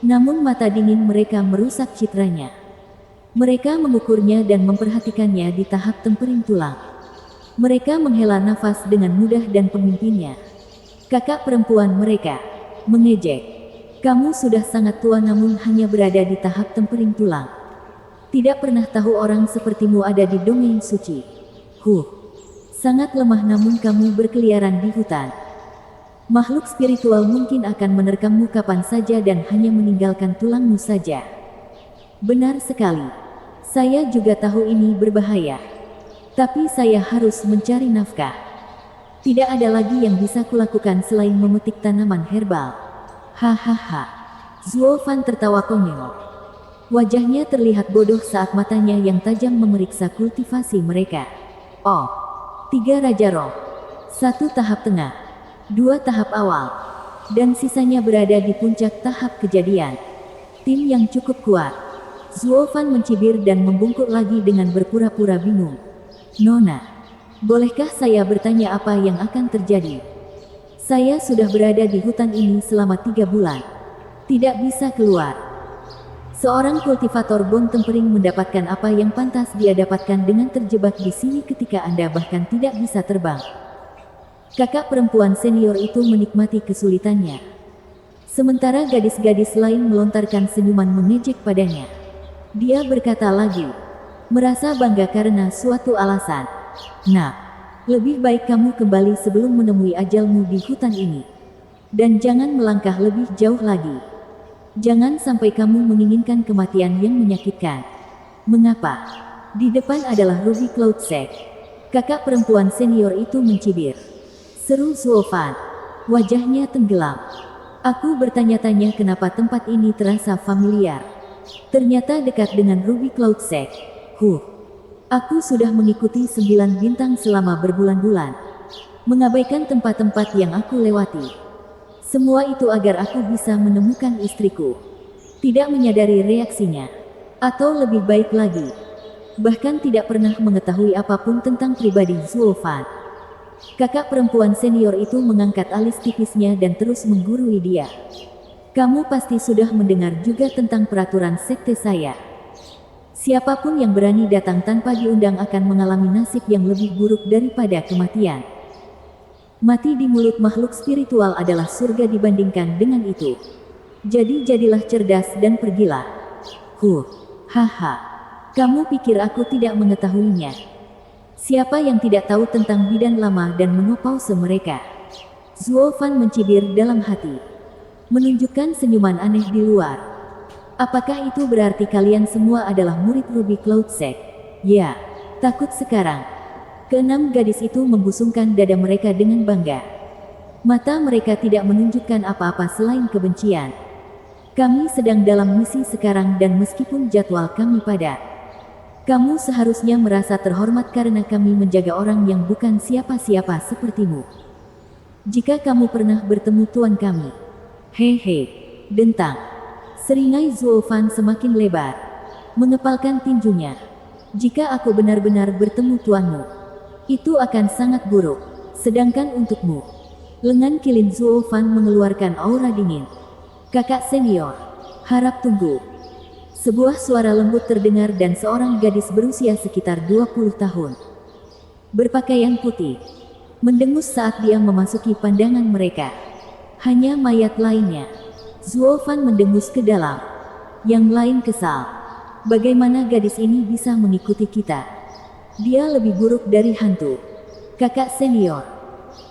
Speaker 1: Namun mata dingin mereka merusak citranya. Mereka mengukurnya dan memperhatikannya di tahap tempering tulang. Mereka menghela nafas dengan mudah dan pemimpinnya. Kakak perempuan mereka mengejek. Kamu sudah sangat tua namun hanya berada di tahap tempering tulang. Tidak pernah tahu orang sepertimu ada di domain suci. Sangat lemah namun kamu berkeliaran di hutan. Makhluk spiritual mungkin akan menerkammu kapan saja dan hanya meninggalkan tulangmu saja. Benar sekali. Saya juga tahu ini berbahaya. Tapi saya harus mencari nafkah. Tidak ada lagi yang bisa kulakukan selain memetik tanaman herbal. Hahaha. Zuo Fan tertawa konyol. Wajahnya terlihat bodoh saat matanya yang tajam memeriksa kultivasi mereka. Oh, 3 Raja Roh. 1 tahap tengah, 2 tahap awal, dan sisanya berada di puncak tahap kejadian. Tim yang cukup kuat. Zuo Fan mencibir dan membungkuk lagi dengan berpura-pura bingung. Nona, bolehkah saya bertanya apa yang akan terjadi? Saya sudah berada di hutan ini selama 3 bulan. Tidak bisa keluar. Seorang kultivator bone tempering mendapatkan apa yang pantas dia dapatkan dengan terjebak di sini ketika Anda bahkan tidak bisa terbang. Kakak perempuan senior itu menikmati kesulitannya. Sementara gadis-gadis lain melontarkan senyuman mengejek padanya. Dia berkata lagi, merasa bangga karena suatu alasan. Nah, lebih baik kamu kembali sebelum menemui ajalmu di hutan ini. Dan jangan melangkah lebih jauh lagi. Jangan sampai kamu menginginkan kematian yang menyakitkan. Mengapa? Di depan adalah Ruby Cloudsec. Kakak perempuan senior itu mencibir. Seru Zuo Fan. Wajahnya tenggelam. Aku bertanya-tanya kenapa tempat ini terasa familiar. Ternyata dekat dengan Ruby Cloudsec. Aku sudah mengikuti 9 bintang selama berbulan-bulan. Mengabaikan tempat-tempat yang aku lewati. Semua itu agar aku bisa menemukan istriku. Tidak menyadari reaksinya. Atau lebih baik lagi, bahkan tidak pernah mengetahui apapun tentang pribadi Zuo Fan. Kakak perempuan senior itu mengangkat alis tipisnya dan terus menggurui dia. Kamu pasti sudah mendengar juga tentang peraturan sekte saya. Siapapun yang berani datang tanpa diundang akan mengalami nasib yang lebih buruk daripada kematian. Mati di mulut makhluk spiritual adalah surga dibandingkan dengan itu. Jadi jadilah cerdas dan pergilah. Haha. Kamu pikir aku tidak mengetahuinya? Siapa yang tidak tahu tentang bidan lama dan menopause mereka? Zuo Fan mencibir dalam hati. Menunjukkan senyuman aneh di luar. Apakah itu berarti kalian semua adalah murid Ruby Cloudsec? Ya, takut sekarang. Keenam gadis itu membusungkan dada mereka dengan bangga. Mata mereka tidak menunjukkan apa-apa selain kebencian. Kami sedang dalam misi sekarang dan meskipun jadwal kami padat, kamu seharusnya merasa terhormat karena kami menjaga orang yang bukan siapa-siapa sepertimu. Jika kamu pernah bertemu tuan kami. Hehe, dentang. Seringai Zuo Fan semakin lebar. Mengepalkan tinjunya. Jika aku benar-benar bertemu tuanmu, itu akan sangat buruk. Sedangkan untukmu. Lengan kilin Zuo Fan mengeluarkan aura dingin. Kakak senior, harap tunggu. Sebuah suara lembut terdengar dan seorang gadis berusia sekitar 20 tahun. Berpakaian putih. Mendengus saat dia memasuki pandangan mereka. Hanya mayat lainnya. Zuo Fan mendengus ke dalam. Yang lain kesal. Bagaimana gadis ini bisa mengikuti kita? Dia lebih buruk dari hantu. Kakak senior.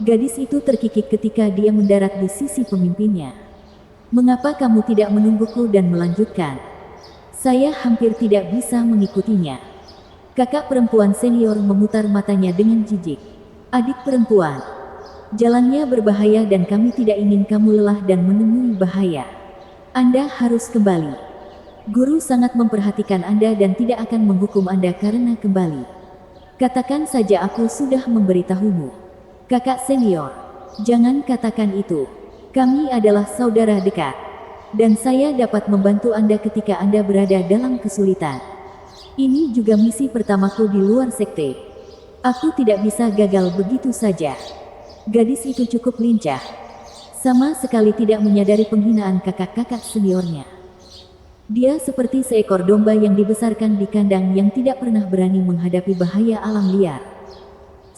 Speaker 1: Gadis itu terkikik ketika dia mendarat di sisi pemimpinnya. Mengapa kamu tidak menungguku dan melanjutkan? Saya hampir tidak bisa mengikutinya. Kakak perempuan senior memutar matanya dengan jijik. Adik perempuan. Jalannya berbahaya dan kami tidak ingin kamu lelah dan menemui bahaya. Anda harus kembali. Guru sangat memperhatikan Anda dan tidak akan menghukum Anda karena kembali. Katakan saja aku sudah memberitahumu. Kakak senior, jangan katakan itu. Kami adalah saudara dekat. Dan saya dapat membantu Anda ketika Anda berada dalam kesulitan. Ini juga misi pertamaku di luar sekte. Aku tidak bisa gagal begitu saja. Gadis itu cukup lincah. Sama sekali tidak menyadari penghinaan kakak-kakak seniornya. Dia seperti seekor domba yang dibesarkan di kandang yang tidak pernah berani menghadapi bahaya alam liar.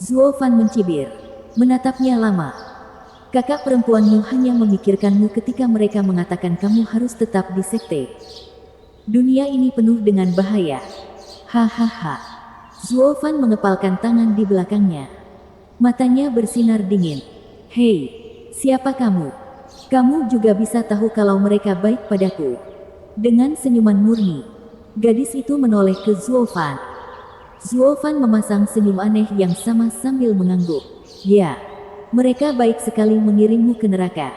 Speaker 1: Zuo Fan mencibir, menatapnya lama. Kakak perempuanmu hanya memikirkanmu ketika mereka mengatakan kamu harus tetap di sekte. Dunia ini penuh dengan bahaya. Hahaha. Zuo Fan mengepalkan tangan di belakangnya. Matanya bersinar dingin. Hei, siapa kamu? Kamu juga bisa tahu kalau mereka baik padaku. Dengan senyuman murni, gadis itu menoleh ke Zuo Fan. Zuo Fan memasang senyum aneh yang sama sambil mengangguk. Ya, mereka baik sekali mengirimmu ke neraka.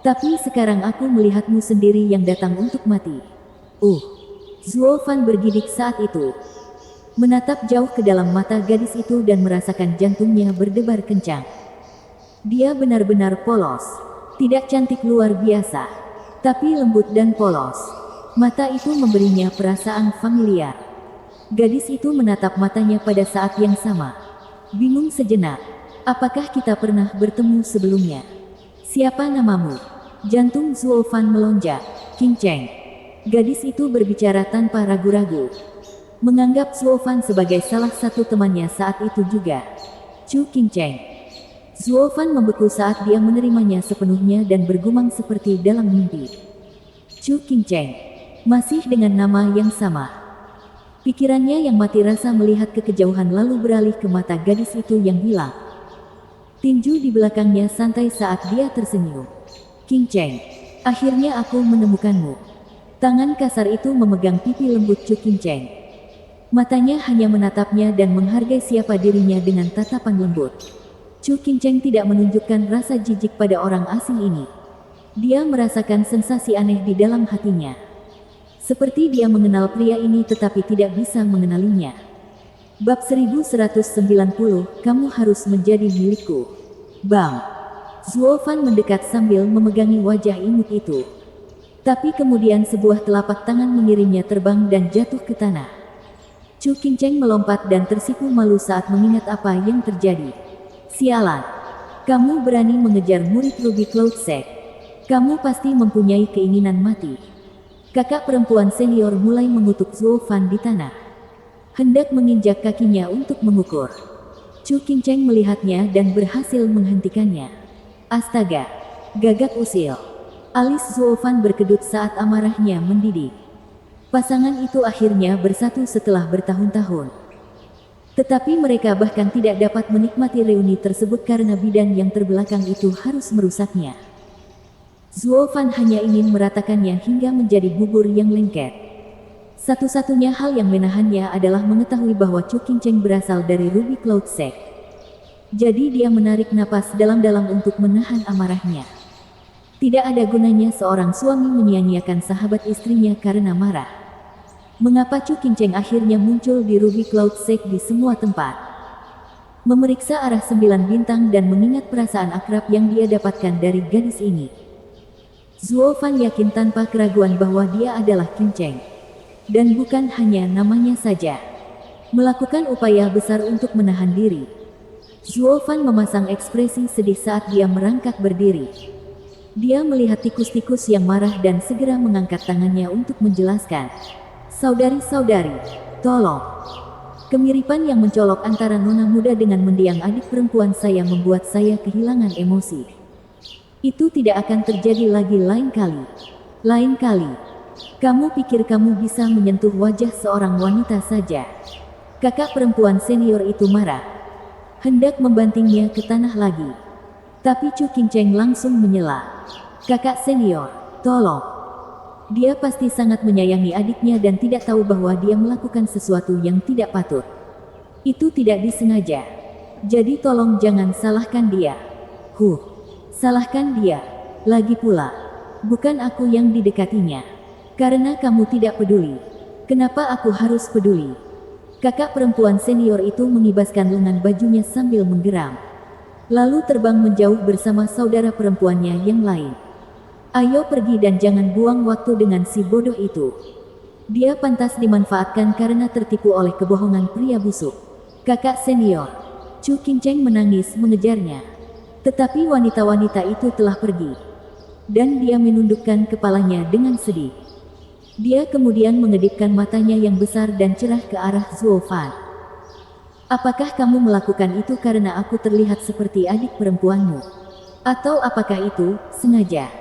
Speaker 1: Tapi sekarang aku melihatmu sendiri yang datang untuk mati. Zuo Fan bergidik saat itu. Menatap jauh ke dalam mata gadis itu dan merasakan jantungnya berdebar kencang. Dia benar-benar polos. Tidak cantik luar biasa, tapi lembut dan polos. Mata itu memberinya perasaan familiar. Gadis itu menatap matanya pada saat yang sama. Bingung sejenak. Apakah kita pernah bertemu sebelumnya? Siapa namamu? Jantung Zuo Fan melonjak. Qing Cheng. Gadis itu berbicara tanpa ragu-ragu. Menganggap Zuo Fan sebagai salah satu temannya saat itu juga. Chu Qing Cheng. Zuo Fan membeku saat dia menerimanya sepenuhnya dan bergumam seperti dalam mimpi. Chu Qing Cheng. Masih dengan nama yang sama. Pikirannya yang mati rasa melihat ke kejauhan lalu beralih ke mata gadis itu yang hilang. Tinju di belakangnya santai saat dia tersenyum. Qing Cheng. Akhirnya aku menemukanmu. Tangan kasar itu memegang pipi lembut Chu Qing Cheng. Matanya hanya menatapnya dan menghargai siapa dirinya dengan tatapan lembut. Chu Qing Cheng tidak menunjukkan rasa jijik pada orang asing ini. Dia merasakan sensasi aneh di dalam hatinya. Seperti dia mengenal pria ini tetapi tidak bisa mengenalinya. Bab 1190, kamu harus menjadi milikku. Bang! Zuo Fan mendekat sambil memegangi wajah imut itu. Tapi kemudian sebuah telapak tangan mengirimnya terbang dan jatuh ke tanah. Chu Qing Cheng melompat dan tersipu malu saat mengingat apa yang terjadi. Sialan! Kamu berani mengejar murid Ruby Cloud Sect. Kamu pasti mempunyai keinginan mati. Kakak perempuan senior mulai mengutuk Zuo Fan di tanah. Hendak menginjak kakinya untuk mengukur. Chu Qing Cheng melihatnya dan berhasil menghentikannya. Astaga! Gagak usil! Alis Zuo Fan berkedut saat amarahnya mendidih. Pasangan itu akhirnya bersatu setelah bertahun-tahun. Tetapi mereka bahkan tidak dapat menikmati reuni tersebut karena bidan yang terbelakang itu harus merusaknya. Zuo Fan hanya ingin meratakannya hingga menjadi bubur yang lengket. Satu-satunya hal yang menahannya adalah mengetahui bahwa Chu Qing Cheng berasal dari Ruby Cloud Sect. Jadi dia menarik napas dalam-dalam untuk menahan amarahnya. Tidak ada gunanya seorang suami menyia-nyiakan sahabat istrinya karena marah. Mengapa Chu Qing Cheng akhirnya muncul di Ruby Cloud Sect di semua tempat? Memeriksa arah 9 bintang dan mengingat perasaan akrab yang dia dapatkan dari gadis ini. Zuo Fan yakin tanpa keraguan bahwa dia adalah Qing Cheng. Dan bukan hanya namanya saja. Melakukan upaya besar untuk menahan diri. Zuo Fan memasang ekspresi sedih saat dia merangkak berdiri. Dia melihat tikus-tikus yang marah dan segera mengangkat tangannya untuk menjelaskan. Saudari-saudari, tolong. Kemiripan yang mencolok antara nona muda dengan mendiang adik perempuan saya membuat saya kehilangan emosi. Itu tidak akan terjadi lagi lain kali. Lain kali. Kamu pikir kamu bisa menyentuh wajah seorang wanita saja? Kakak perempuan senior itu marah. Hendak membantingnya ke tanah lagi. Tapi Chu Qing Cheng langsung menyela. Kakak senior, tolong. Dia pasti sangat menyayangi adiknya dan tidak tahu bahwa dia melakukan sesuatu yang tidak patut. Itu tidak disengaja. Jadi tolong jangan salahkan dia. Salahkan dia. Lagi pula, bukan aku yang didekatinya. Karena kamu tidak peduli. Kenapa aku harus peduli? Kakak perempuan senior itu mengibaskan lengan bajunya sambil menggeram. Lalu terbang menjauh bersama saudara perempuannya yang lain. Ayo pergi dan jangan buang waktu dengan si bodoh itu. Dia pantas dimanfaatkan karena tertipu oleh kebohongan pria busuk. Kakak senior. Chu Qing Cheng menangis mengejarnya. Tetapi wanita-wanita itu telah pergi. Dan dia menundukkan kepalanya dengan sedih. Dia kemudian mengedipkan matanya yang besar dan cerah ke arah Zuo Fan. Apakah kamu melakukan itu karena aku terlihat seperti adik perempuanmu? Atau apakah itu sengaja?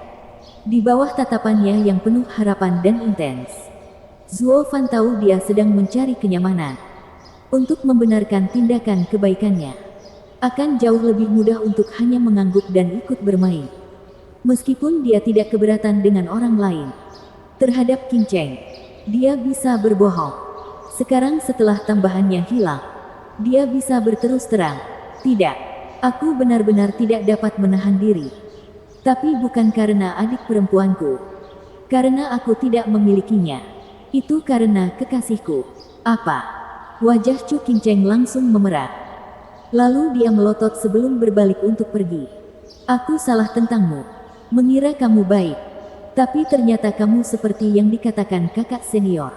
Speaker 1: Di bawah tatapannya yang penuh harapan dan intens, Zuo Fan tahu dia sedang mencari kenyamanan. Untuk membenarkan tindakan kebaikannya, akan jauh lebih mudah untuk hanya mengangguk dan ikut bermain. Meskipun dia tidak keberatan dengan orang lain. Terhadap Qin Cheng, dia bisa berbohong. Sekarang setelah tambahannya hilang, dia bisa berterus terang. Tidak. Aku benar-benar tidak dapat menahan diri. Tapi bukan karena adik perempuanku. Karena aku tidak memilikinya. Itu karena kekasihku. Apa? Wajah Chu Qin Cheng langsung memerah. Lalu dia melotot sebelum berbalik untuk pergi. Aku salah tentangmu. Mengira kamu baik. Tapi ternyata kamu seperti yang dikatakan kakak senior.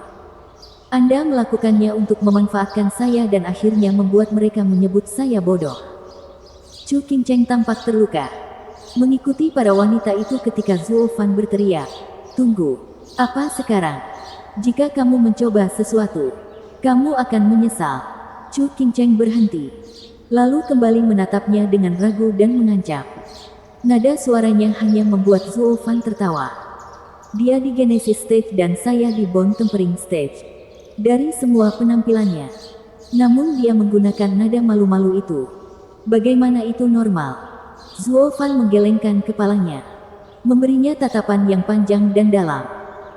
Speaker 1: Anda melakukannya untuk memanfaatkan saya dan akhirnya membuat mereka menyebut saya bodoh. Chu Qin Cheng tampak terluka. Mengikuti para wanita itu ketika Zuo Fan berteriak. Tunggu. Apa sekarang? Jika kamu mencoba sesuatu, kamu akan menyesal. Chu Qin Cheng berhenti. Lalu kembali menatapnya dengan ragu dan mengancam. Nada suaranya hanya membuat Zuo Fan tertawa. Dia di Genesis Stage dan saya di Bone Tempering Stage. Dari semua penampilannya. Namun dia menggunakan nada malu-malu itu. Bagaimana itu normal? Zuo Fan menggelengkan kepalanya. Memberinya tatapan yang panjang dan dalam.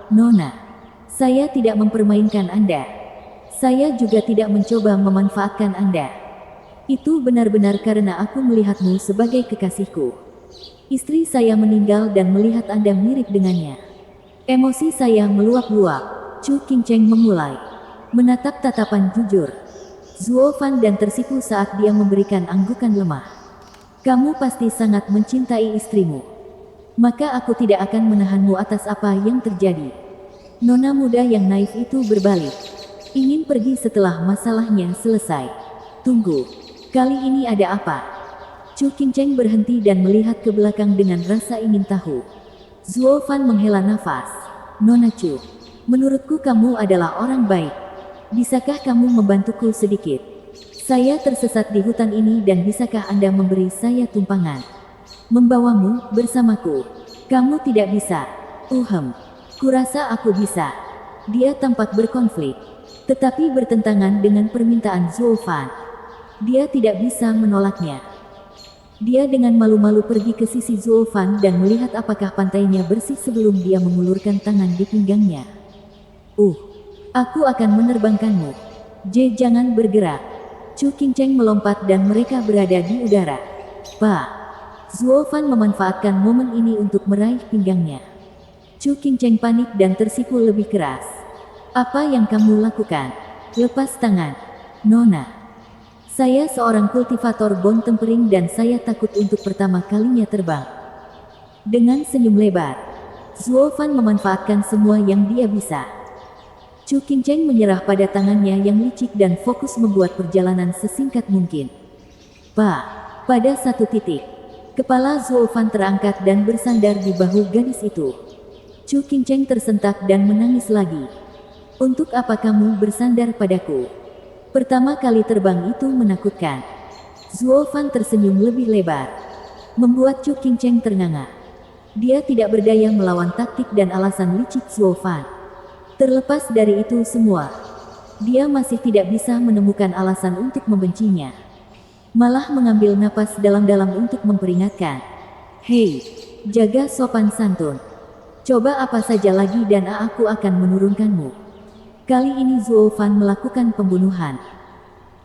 Speaker 1: Nona, saya tidak mempermainkan Anda. Saya juga tidak mencoba memanfaatkan Anda. Itu benar-benar karena aku melihatmu sebagai kekasihku. Istri saya meninggal dan melihat Anda mirip dengannya. Emosi saya meluap-luap. Chu Qin Cheng memulai menatap tatapan jujur Zuo Fan dan tersipu saat dia memberikan anggukan lemah. Kamu pasti sangat mencintai istrimu. Maka aku tidak akan menahanmu atas apa yang terjadi. Nona muda yang naif itu berbalik. Ingin pergi setelah masalahnya selesai. Tunggu. Kali ini ada apa? Chu Qin Cheng berhenti dan melihat ke belakang dengan rasa ingin tahu. Zuo Fan menghela nafas. Nona Chu, menurutku kamu adalah orang baik. Bisakah kamu membantuku sedikit? Saya tersesat di hutan ini dan bisakah Anda memberi saya tumpangan? Membawamu bersamaku. Kamu tidak bisa. Kurasa aku bisa. Dia tampak berkonflik. Tetapi bertentangan dengan permintaan Zuo Fan. Dia tidak bisa menolaknya. Dia dengan malu-malu pergi ke sisi Zuo Fan dan melihat apakah pantainya bersih sebelum dia mengulurkan tangan di pinggangnya. Aku akan menerbangkanmu. Jangan bergerak. Chu Qin Cheng melompat dan mereka berada di udara. Zuo Fan memanfaatkan momen ini untuk meraih pinggangnya. Chu Qin Cheng panik dan tersipu lebih keras. Apa yang kamu lakukan? Lepas tangan. Nona. Saya seorang kultivator Bone Tempering dan saya takut untuk pertama kalinya terbang. Dengan senyum lebar, Zuo Fan memanfaatkan semua yang dia bisa. Chu Qin Cheng menyerah pada tangannya yang licik dan fokus membuat perjalanan sesingkat mungkin. Pada satu titik, kepala Zuo Fan terangkat dan bersandar di bahu gadis itu. Chu Qin Cheng tersentak dan menangis lagi. Untuk apa kamu bersandar padaku? Pertama kali terbang itu menakutkan. Zuo Fan tersenyum lebih lebar, membuat Chu Qin Cheng ternganga. Dia tidak berdaya melawan taktik dan alasan licik Zuo Fan. Terlepas dari itu semua, dia masih tidak bisa menemukan alasan untuk membencinya. Malah mengambil napas dalam-dalam untuk memperingatkan. Hei, jaga sopan santun. Coba apa saja lagi dan aku akan menurunkanmu. Kali ini Zuo Fan melakukan pembunuhan.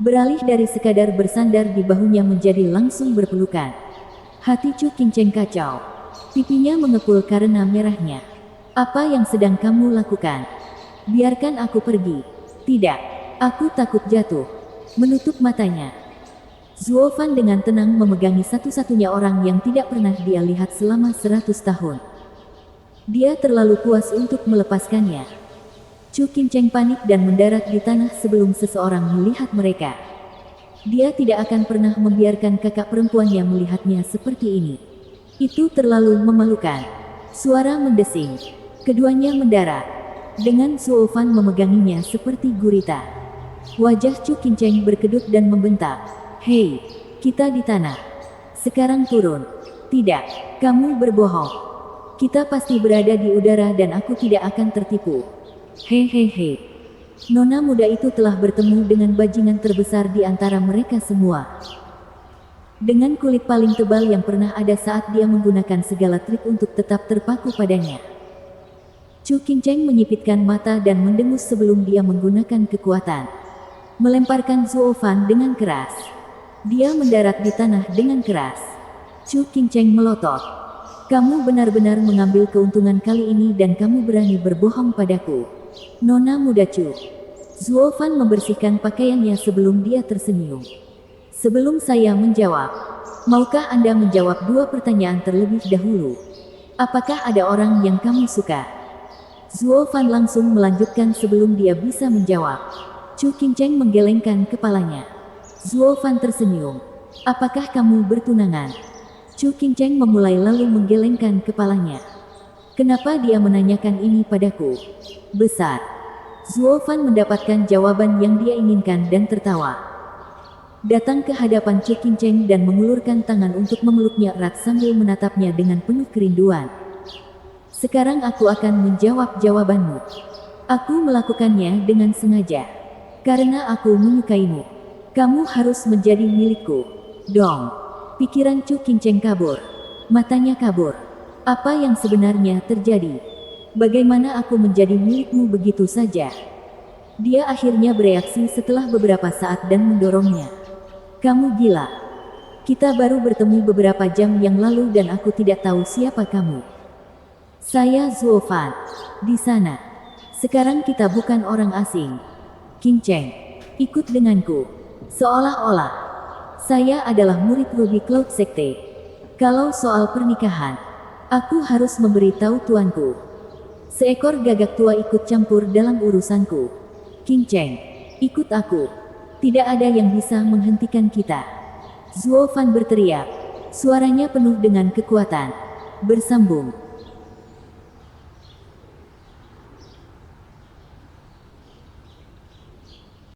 Speaker 1: Beralih dari sekadar bersandar di bahunya menjadi langsung berpelukan. Hati Chu Qin Cheng kacau. Pipinya mengepul karena merahnya. Apa yang sedang kamu lakukan? Biarkan aku pergi. Tidak, aku takut jatuh. Menutup matanya. Zuo Fan dengan tenang memegangi satu-satunya orang yang tidak pernah dia lihat selama 100 tahun. Dia terlalu puas untuk melepaskannya. Chu Qin Cheng panik dan mendarat di tanah sebelum seseorang melihat mereka. Dia tidak akan pernah membiarkan kakak perempuannya melihatnya seperti ini. Itu terlalu memalukan. Suara mendesing. Keduanya mendarat. dengan Zuo Fan memeganginya seperti gurita. Wajah Chu Qingcheng berkedut dan membentak, "Hei, kita di tanah. Sekarang turun." "Tidak, kamu berbohong. Kita pasti berada di udara dan aku tidak akan tertipu." "Hehehe." Nona muda itu telah bertemu dengan bajingan terbesar di antara mereka semua. Dengan kulit paling tebal yang pernah ada saat dia menggunakan segala trik untuk tetap terpaku padanya. Chu Qingcheng menyipitkan mata dan mendengus sebelum dia menggunakan kekuatan. Melemparkan Zuo Fan dengan keras. Dia mendarat di tanah dengan keras. Chu Qingcheng melotot. "Kamu benar-benar mengambil keuntungan kali ini dan kamu berani berbohong padaku. Nona muda Chu." Zuo Fan membersihkan pakaiannya sebelum dia tersenyum. "Sebelum saya menjawab, maukah Anda menjawab dua pertanyaan terlebih dahulu? Apakah ada orang yang kamu suka?" Zuo Fan langsung melanjutkan sebelum dia bisa menjawab. Chu Qingcheng menggelengkan kepalanya. Zuo Fan tersenyum. "Apakah kamu bertunangan?" Chu Qingcheng memulai lalu menggelengkan kepalanya. "Kenapa dia menanyakan ini padaku?" "Besar." Zuo Fan mendapatkan jawaban yang dia inginkan dan tertawa. Datang ke hadapan Chu Qingcheng dan mengulurkan tangan untuk memeluknya erat sambil menatapnya dengan penuh kerinduan. "Sekarang aku akan menjawab jawabanmu. Aku melakukannya dengan sengaja. Karena aku menyukaimu. Kamu harus menjadi milikku." Dong. Pikiran Chu Qingcheng kabur. Matanya kabur. Apa yang sebenarnya terjadi? Bagaimana aku menjadi milikmu begitu saja? Dia akhirnya bereaksi setelah beberapa saat dan mendorongnya. "Kamu gila. Kita baru bertemu beberapa jam yang lalu dan aku tidak tahu siapa kamu." "Saya Zuo Fan. Di sana. Sekarang kita bukan orang asing. Qingcheng, ikut denganku." Seolah-olah saya adalah murid Ruby Cloud Sekte. Kalau soal pernikahan, aku harus memberitahu tuanku. Seekor gagak tua ikut campur dalam urusanku. "Qingcheng, ikut aku. Tidak ada yang bisa menghentikan kita." Zuo Fan berteriak. Suaranya penuh dengan kekuatan. Bersambung.